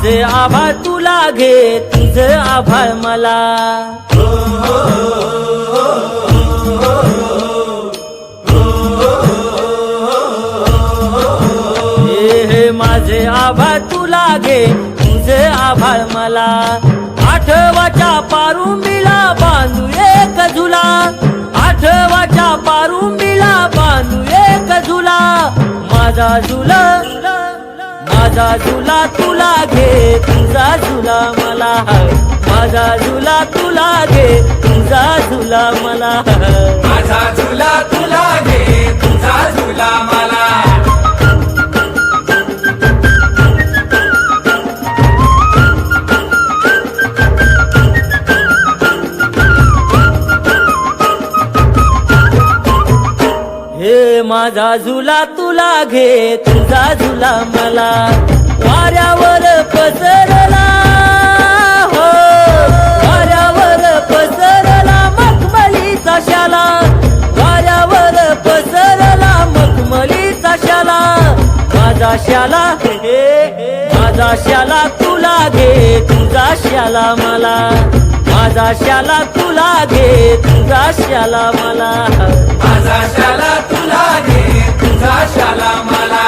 माझे आभाळ तुला घे, तुझं आभाळ मला. हे माझे आभाळ तुला घे, तुझं आभाळ मला. आठवाच्या पारुंबीला बांधू एक झुला, आठवाच्या पारुंबीला बांधू एक झुला. माझा झुला, माझा झुला तुला घे, तुझा झुला मला. माझा झुला तुला घे, तुझा झुला मला. माझा झुला तुला घे, तुझा झुला मला. हे माझा झुला तुला घे, तुझा झुला मला. वाऱ्यावर पसरला हो, वाऱ्यावर पसरला मखमलीचा शाला. वाऱ्यावर पसरला मखमलीचा शाला. माझा शाला हे, माझा शाला तुला घे, तुझा शाला मला. माझा शाला तुला घे, तुझा शाला मला. माझा शाला तुला घे, तुझा शाला मला.